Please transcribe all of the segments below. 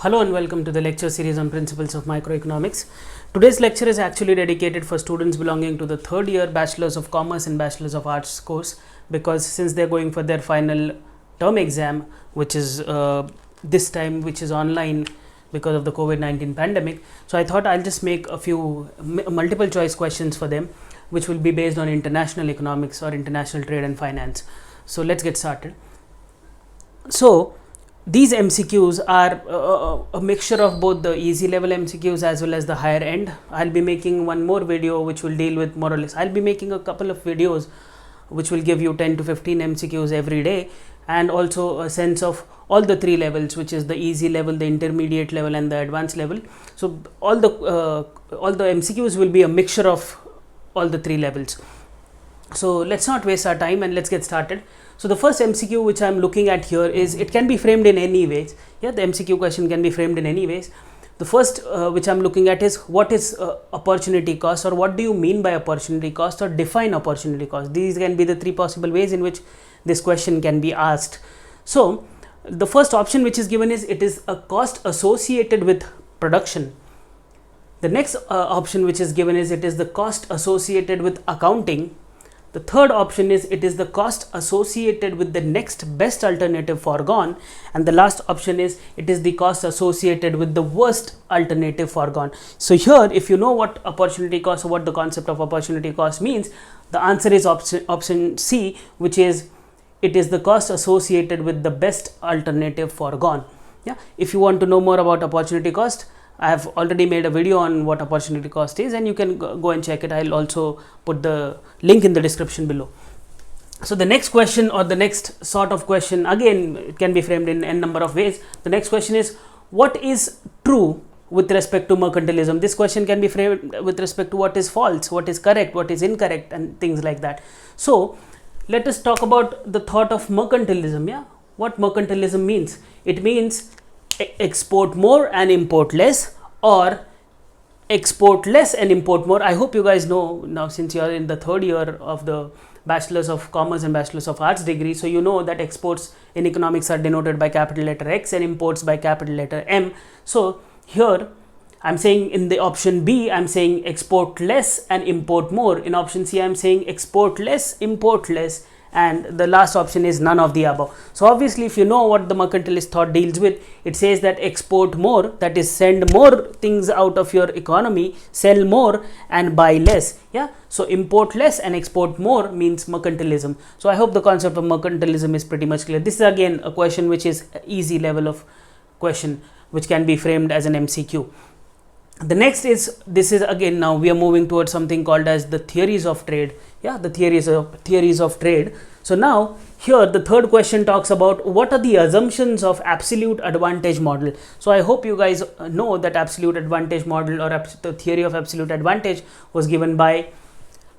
Hello and welcome to the lecture series on principles of microeconomics. Today's lecture is actually dedicated for students belonging to the third year Bachelors of Commerce and Bachelors of Arts course, because since they're going for their final term exam, which is this time, which is online because of the COVID-19 pandemic. So I thought I'll just make a few multiple choice questions for them, which will be based on international economics or international trade and finance. So let's get started. So these MCQs are a mixture of both the easy level MCQs as well as the higher end. I'll be making one more video which will deal with more or less. I'll be making a couple of videos which will give you 10 to 15 MCQs every day, and also a sense of all the three levels, which is the easy level, the intermediate level and the advanced level. So all the MCQs will be a mixture of all the three levels. So let's not waste our time and let's get started. So the first MCQ which I'm looking at here is, it can be framed in any ways. Yeah, the MCQ question can be framed in any ways. The first which I'm looking at is, what is opportunity cost, or what do you mean by opportunity cost, or define opportunity cost. These can be the three possible ways in which this question can be asked. So the first option which is given is, it is a cost associated with production. The next option which is given is, it is the cost associated with accounting. The third option is, it is the cost associated with the next best alternative foregone. And the last option is, it is the cost associated with the worst alternative foregone. So here, if you know what opportunity cost or what the concept of opportunity cost means, the answer is option C, which is, it is the cost associated with the best alternative foregone. Yeah. If you want to know more about opportunity cost, I have already made a video on what opportunity cost is, and you can go and check it. I'll also put the link in the description below. So the next question, or the next sort of question, again it can be framed in n number of ways. The next question is, what is true with respect to mercantilism? This question can be framed with respect to what is false, what is correct, what is incorrect, and things like that. So let us talk about the thought of mercantilism. Yeah, what mercantilism means? It means export more and import less, or export less and import more. I hope you guys know now, since you are in the third year of the Bachelors of Commerce and Bachelors of Arts degree, so you know that exports in economics are denoted by capital letter X and imports by capital letter M. So here I'm saying, in the option B, I'm saying export less and import more. In option C, I'm saying export less, import less, and the last option is none of the above. So obviously, if you know what the mercantilist thought deals with, it says that export more, that is send more things out of your economy, sell more and buy less. Yeah, so import less and export more means mercantilism. So I hope the concept of mercantilism is pretty much clear. This is again a question which is easy level of question, which can be framed as an MCQ. The next is, this is again, now we are moving towards something called as the theories of trade. Yeah, the theories of trade. So now here the third question talks about, what are the assumptions of absolute advantage model. So I hope you guys know that absolute advantage model, or the theory of absolute advantage, was given by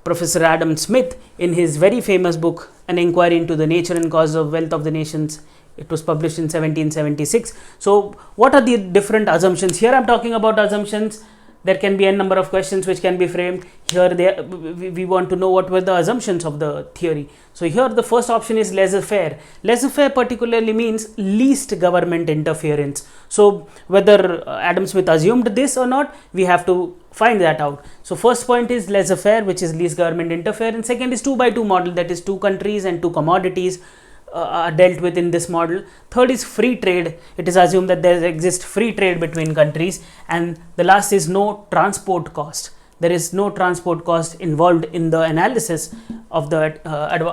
Professor Adam Smith in his very famous book, An Inquiry into the Nature and Cause of Wealth of the Nations. It was published in 1776. So what are the different assumptions? Here I'm talking about assumptions. There can be a number of questions which can be framed. Here we want to know what were the assumptions of the theory. So here the first option is laissez-faire. Laissez-faire particularly means least government interference. So whether Adam Smith assumed this or not, we have to find that out. So first point is laissez-faire, which is least government interference. Second is 2x2 model, that is 2 countries and 2 commodities are dealt with in this model. Third is free trade. It is assumed that there exists free trade between countries. And the last is no transport cost. There is no transport cost involved in the analysis of the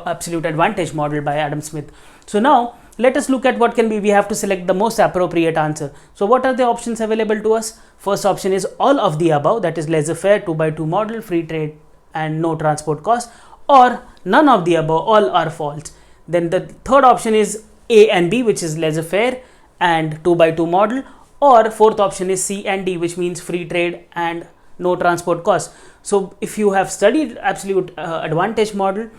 absolute advantage model by Adam Smith. So now let us look at what can be. We have to select the most appropriate answer. So what are the options available to us? First option is all of the above, that is laissez-faire, 2x2 model, free trade and no transport cost, or none of the above, all are false. Then the third option is A and B, which is laissez-faire and 2x2 model, or fourth option is C and D, which means free trade and no transport cost. So if you have studied absolute advantage model,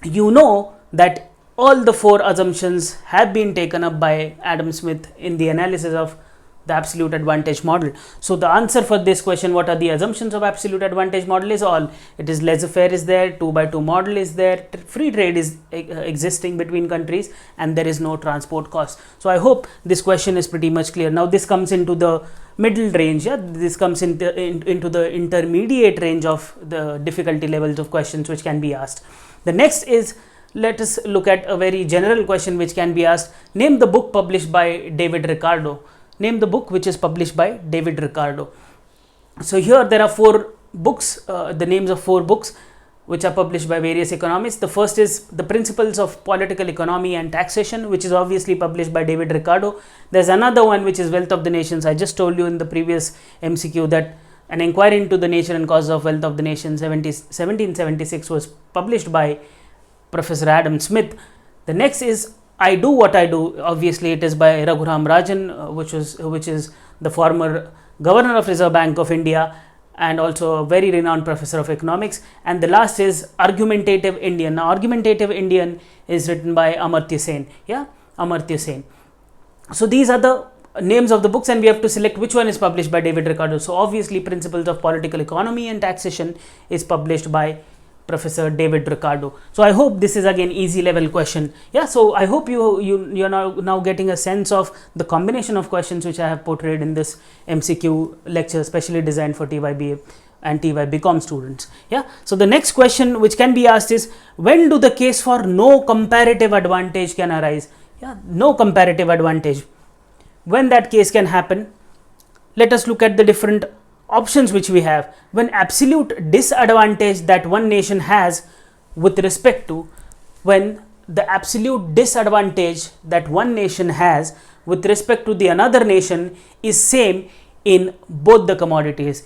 you know that all the 4 assumptions have been taken up by Adam Smith in the analysis of the absolute advantage model. So the answer for this question, what are the assumptions of absolute advantage model, is all. It is laissez-faire is there, 2x2 model is there, free trade is existing between countries, and there is no transport cost. So I hope this question is pretty much clear. Now this comes into the middle range, yeah, this comes into the intermediate range of the difficulty levels of questions which can be asked. The next is, let us look at a very general question which can be asked. Name the book published by David Ricardo. Name the book which is published by David Ricardo. So here there are 4 books, the names of 4 books which are published by various economists. The first is The Principles of Political Economy and Taxation, which is obviously published by David Ricardo. There's another one which is Wealth of the Nations. I just told you in the previous MCQ that An Inquiry into the Nature and Causes of Wealth of the Nation 1776 was published by Professor Adam Smith. The next is I Do What I Do. Obviously it is by Raghuram Rajan, which is the former Governor of Reserve Bank of India and also a very renowned professor of economics. And the last is Argumentative Indian. Now Argumentative Indian is written by Amartya Sen. Yeah, Amartya Sen. So these are the names of the books, and we have to select which one is published by David Ricardo. So obviously Principles of Political Economy and Taxation is published by Professor David Ricardo. So I hope this is again easy level question. Yeah, so I hope you're now getting a sense of the combination of questions which I have portrayed in this MCQ lecture, specially designed for TYBA and TYBCom students. Yeah, so the next question which can be asked is, when do the case for no comparative advantage can arise? Yeah, no comparative advantage. When that case can happen, let us look at the different options which we have. When absolute disadvantage that one nation has with respect to, when the absolute disadvantage that one nation has with respect to the another nation is same in both the commodities,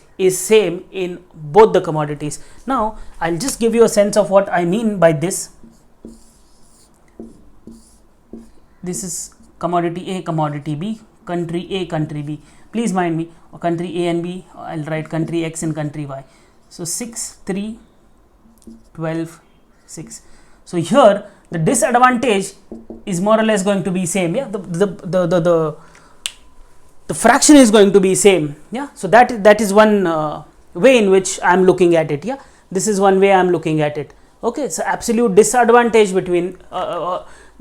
Now I'll just give you a sense of what I mean by this. This is commodity A, commodity B, country A, country B. Please mind me, country A and B, I'll write country X and country Y. So 6, 3, 12, 6. So here the disadvantage is more or less going to be same. Yeah, the fraction is going to be same. Yeah, so that is one way in which I am looking at it. Yeah, this is one way I am looking at it. Okay, so absolute disadvantage between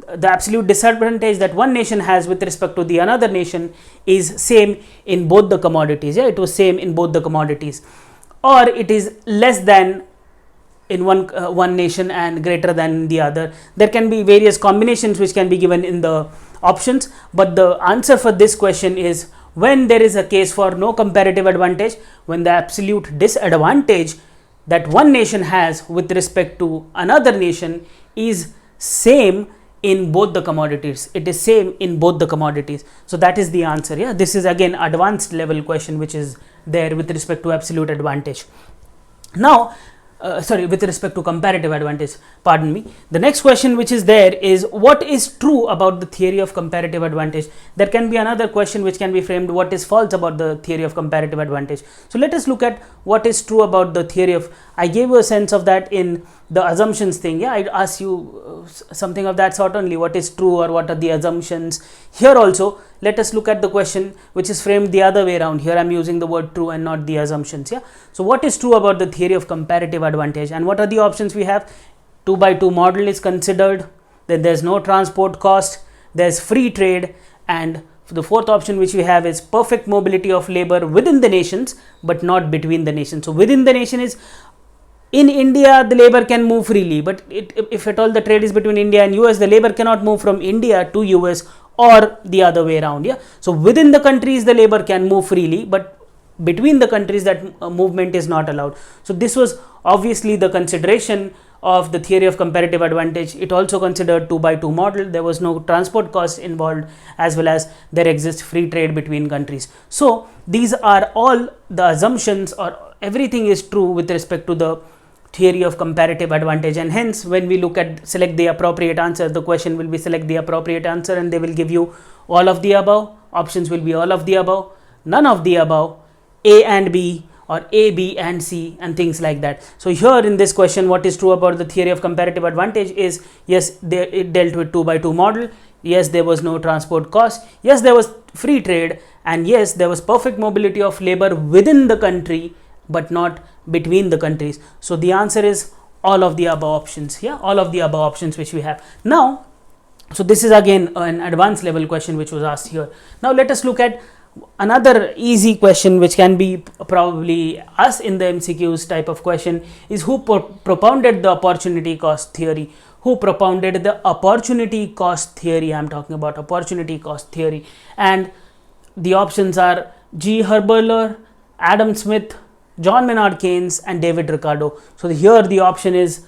the absolute disadvantage that one nation has with respect to the another nation is same in both the commodities. Yeah, it was same in both the commodities, or it is less than in one nation and greater than the other. There can be various combinations which can be given in the options, but the answer for this question is when there is a case for no comparative advantage, when the absolute disadvantage that one nation has with respect to another nation is same in both the commodities. It is same in both the commodities. So that is the answer. Yeah, this is again advanced level question which is there with respect to absolute advantage. Now with respect to comparative advantage, pardon me. The next question which is there is, what is true about the theory of comparative advantage? There can be another question which can be framed, what is false about the theory of comparative advantage? So let us look at what is true about the theory of, I gave you a sense of that in the assumptions thing. Yeah, I asked you something of that sort only, what is true or what are the assumptions. Here also let us look at the question which is framed the other way around. Here I am using the word true and not the assumptions. Yeah, so what is true about the theory of comparative advantage, and what are the options we have? 2x2 model is considered, then there's no transport cost, there's free trade, and the fourth option which we have is perfect mobility of labor within the nations but not between the nations. So within the nation is, in India the labor can move freely, but if at all the trade is between India and US, the labor cannot move from India to US or the other way around. Yeah, so within the countries the labor can move freely, but between the countries that movement is not allowed. So this was obviously the consideration of the theory of comparative advantage. It also considered 2x2 model. There was no transport cost involved, as well as there exists free trade between countries. So these are all the assumptions, or everything is true with respect to the theory of comparative advantage, and hence when we look at select the appropriate answer, the question will be select the appropriate answer, and they will give you all of the above. Options will be all of the above, none of the above, A and B, or A, B and C, and things like that. So here in this question, what is true about the theory of comparative advantage is, yes, it dealt with 2x2 model, Yes, there was no transport cost. Yes, there was free trade. And yes, there was perfect mobility of labor within the country, but not between the countries. So the answer is all of the above options. Yeah, all of the above options which we have. Now, so this is again an advanced level question which was asked here. Now let us look at another easy question which can be probably asked in the MCQs type of question is who propounded the opportunity cost theory? Who propounded the opportunity cost theory? I am talking about opportunity cost theory. And the options are G. Herberler, Adam Smith, John Maynard Keynes and David Ricardo. So here the option is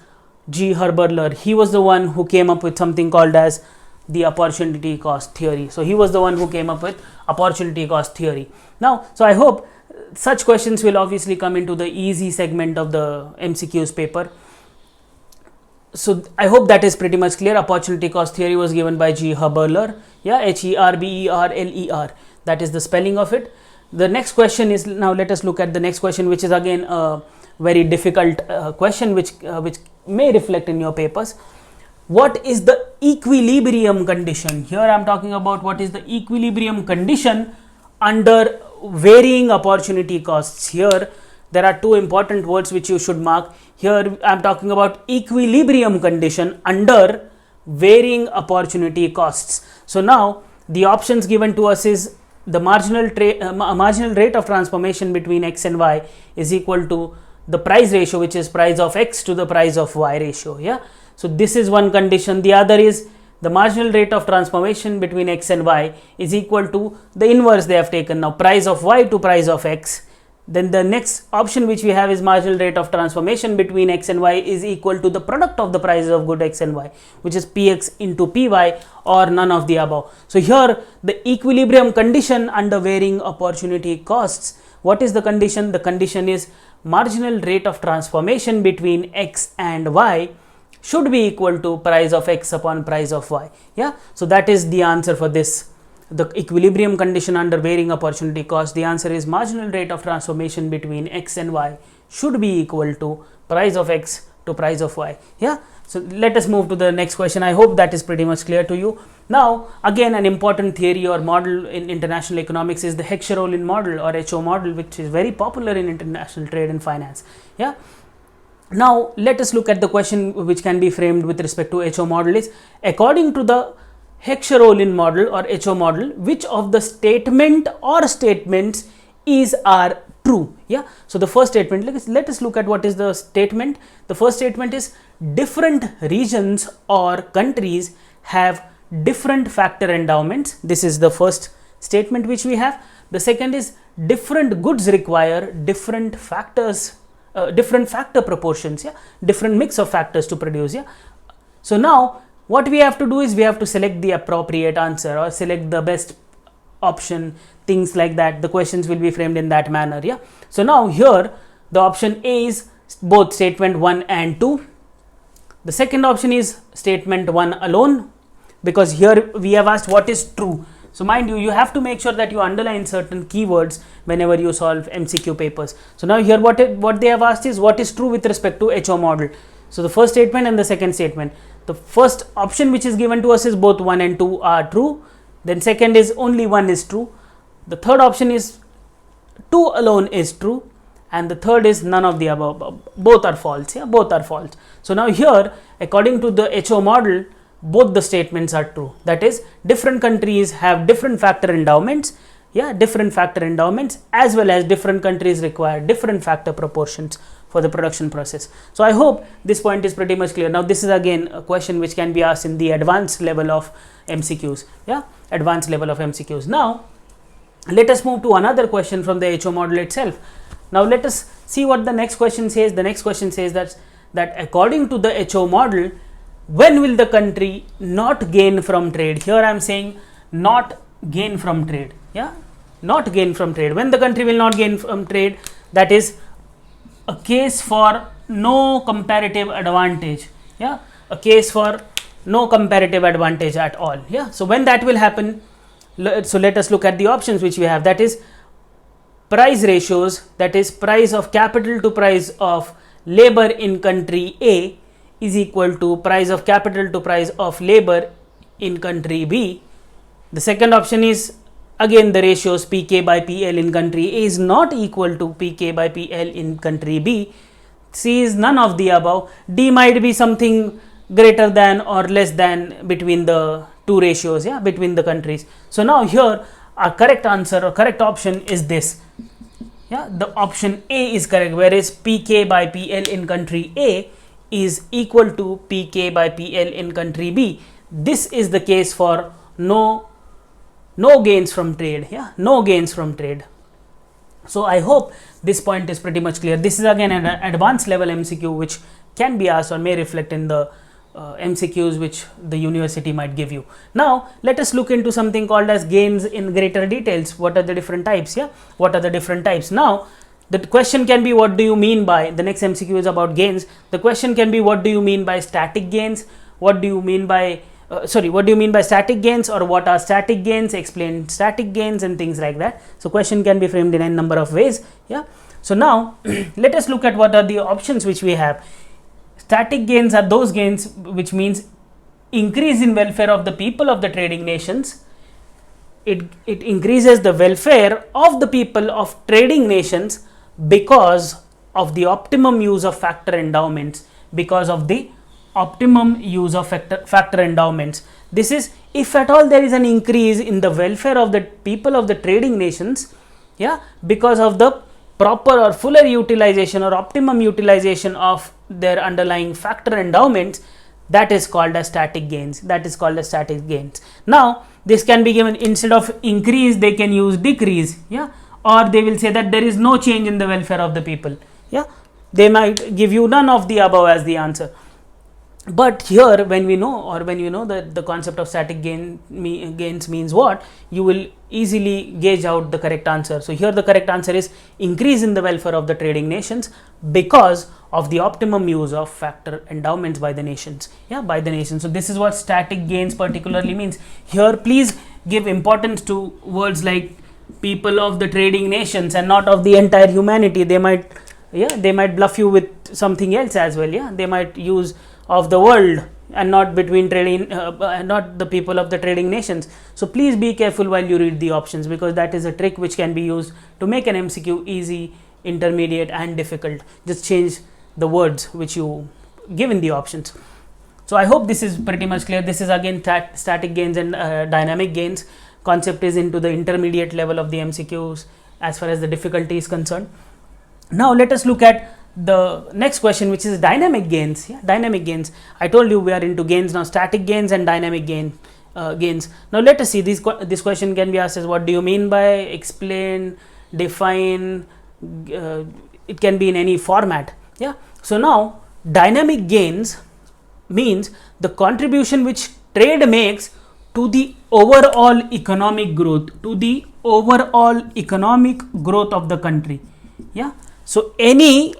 G. Herberler. He was the one who came up with something called as the opportunity cost theory. So he was the one who came up with opportunity cost theory. Now, so I hope such questions will obviously come into the easy segment of the MCQs paper. So I hope that is pretty much clear. Opportunity cost theory was given by G. Herberler. Yeah, Herberler. That is the spelling of it. The next question is, now let us look at the next question, which is again a very difficult question which may reflect in your papers. What is the equilibrium condition? Here I am talking about what is the equilibrium condition under varying opportunity costs. Here there are two important words which you should mark. Here I am talking about equilibrium condition under varying opportunity costs. So now the options given to us is the marginal rate of transformation between x and y is equal to the price ratio, which is price of x to the price of y ratio. Yeah. So this is one condition. The other is the marginal rate of transformation between x and y is equal to the inverse they have taken now, price of y to price of x. Then the next option which we have is marginal rate of transformation between x and y is equal to the product of the prices of good x and y, which is px into py, or none of the above. So here the equilibrium condition under varying opportunity costs, what is the condition? The condition is marginal rate of transformation between x and y should be equal to price of x upon price of y. Yeah, so that is the answer for this. The equilibrium condition under varying opportunity cost, the answer is marginal rate of transformation between x and y should be equal to price of x to price of y. Yeah, so let us move to the next question. I hope that is pretty much clear to you. Now again, an important theory or model in international economics is the Heckscher-Ohlin model or HO model, which is very popular in international trade and finance. Yeah. Now let us look at the question which can be framed with respect to HO model is, according to the Heckscher-Ohlin model or HO model, which of the statement or statements are true? Yeah. So the first statement, let us look at what is the statement. The first statement is different regions or countries have different factor endowments. This is the first statement which we have. The second is different goods require different factors, different factor proportions. Yeah, different mix of factors to produce. Yeah. So now what we have to do is we have to select the appropriate answer or select the best option, things like that. The questions will be framed in that manner. Yeah. So now here the option A is both statement 1 and 2. The second option is statement 1 alone, because here we have asked what is true. So mind you, you have to make sure that you underline certain keywords whenever you solve MCQ papers. So now here what they have asked is what is true with respect to HO model. So the first statement and the second statement. The first option which is given to us is both 1 and 2 are true. Then second is only 1 is true. The third option is 2 alone is true. And the third is none of the above. Both are false. Yeah, both are false. So now here, according to the HO model, both the statements are true. That is, different countries have different factor endowments. Yeah, different factor endowments, as well as different countries require different factor proportions for the production process. So I hope this point is pretty much clear. Now this is again a question which can be asked in the advanced level of MCQs. Yeah, advanced level of MCQs. Now let us move to another question from the HO model itself. Now let us see what the next question says. The next question says that according to the HO model, when will the country not gain from trade? Here I am saying not gain from trade. Yeah, not gain from trade. When the country will not gain from trade, that is a case for no comparative advantage. Yeah, a case for no comparative advantage at all. Yeah, so when that will happen, so let us look at the options which we have. That is price ratios, that is price of capital to price of labor in country A is equal to price of capital to price of labor in country B. The second option is again the ratios Pk by Pl in country A is not equal to Pk by Pl in country B. C is none of the above. D might be something greater than or less than between the two ratios, yeah, between the countries. So now here our correct answer or correct option is this. Yeah, the option A is correct, whereas Pk by Pl in country A is equal to Pk by Pl in country B. This is the case for no gains from trade. Yeah, no gains from trade. So I hope this point is pretty much clear. This is again an advanced level MCQ which can be asked or may reflect in the MCQs which the university might give you. Now let us look into something called as gains in greater details. What are the different types? Yeah, what are the different types? Now the question can be, what do you mean by, the next MCQ is about gains. The question can be, what do you mean by static gains? What do you mean by what do you mean by static gains, or what are static gains? Explain static gains and things like that. So question can be framed in a number of ways. Yeah. So now let us look at what are the options which we have. Static gains are those gains which means increase in welfare of the people of the trading nations. It increases the welfare of the people of trading nations because of the optimum use of factor endowments, because of the optimum use of factor endowments. This is if at all there is an increase in the welfare of the people of the trading nations, yeah, because of the proper or fuller utilization or optimum utilization of their underlying factor endowments, that is called as static gains. That is called as static gains. Now this can be given, instead of increase they can use decrease, yeah, or they will say that there is no change in the welfare of the people. Yeah, they might give you none of the above as the answer. But here when we know, or when you know that the concept of static gains means what, you will easily gauge out the correct answer. So here the correct answer is increase in the welfare of the trading nations because of the optimum use of factor endowments by the nations. Yeah, by the nations. So this is what static gains particularly means. Here please give importance to words like people of the trading nations and not of the entire humanity. They might, yeah, they might bluff you with something else as well. Yeah, they might use of the world and not between trading, not the people of the trading nations. So please be careful while you read the options, because that is a trick which can be used to make an MCQ easy, intermediate and difficult. Just change the words which you give in the options. So I hope this is pretty much clear. This is again static gains and dynamic gains. Concept is into the intermediate level of the MCQs as far as the difficulty is concerned. Now let us look at the next question, which is dynamic gains. Yeah, dynamic gains. I told you we are into gains now, static gains and dynamic gains. Now let us see, this question can be asked as, what do you mean by, explain, define. It can be in any format. Yeah. So now dynamic gains means the contribution which trade makes to the overall economic growth, to the overall economic growth of the country. Yeah. So any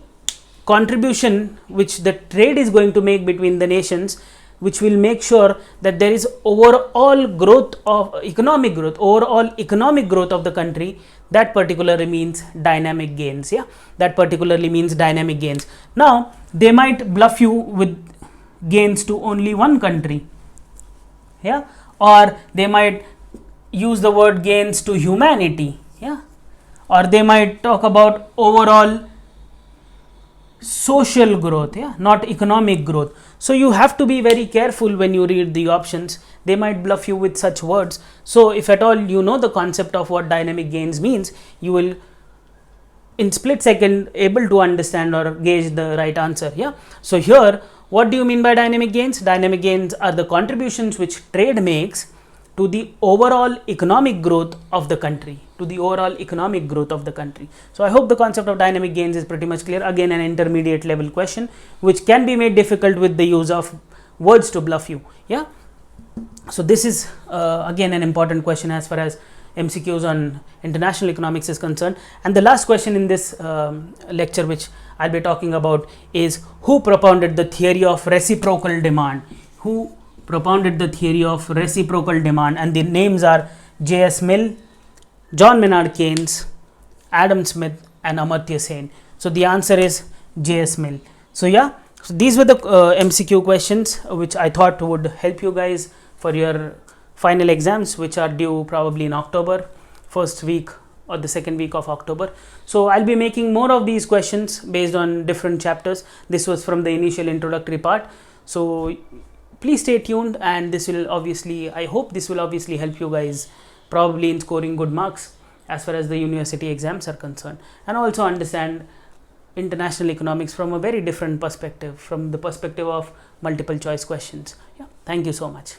contribution which the trade is going to make between the nations, which will make sure that there is overall growth of economic growth, overall economic growth of the country, that particularly means dynamic gains. Yeah, that particularly means dynamic gains. Now they might bluff you with gains to only one country, yeah, or they might use the word gains to humanity, yeah, or they might talk about overall social growth, yeah, not economic growth. So you have to be very careful when you read the options. They might bluff you with such words. So if at all you know the concept of what dynamic gains means, you will in split second able to understand or gauge the right answer. Yeah. So here, what do you mean by dynamic gains? Dynamic gains are the contributions which trade makes to the overall economic growth of the country, to the overall economic growth of the country. So I hope the concept of dynamic gains is pretty much clear. Again, an intermediate level question which can be made difficult with the use of words to bluff you. Yeah. So this is again an important question as far as MCQs on international economics is concerned. And the last question in this lecture which I'll be talking about is, who propounded the theory of reciprocal demand? Who propounded the theory of reciprocal demand? And the names are J.S. Mill, John Maynard Keynes, Adam Smith and Amartya Sen. So the answer is J.S. Mill. So yeah, so these were the MCQ questions which I thought would help you guys for your final exams, which are due probably in October, first week or the second week of October. So I'll be making more of these questions based on different chapters. This was from the initial introductory part. So please stay tuned, and this will obviously, I hope this will obviously help you guys probably in scoring good marks as far as the university exams are concerned, and also understand international economics from a very different perspective, from the perspective of multiple choice questions. Yeah, thank you so much.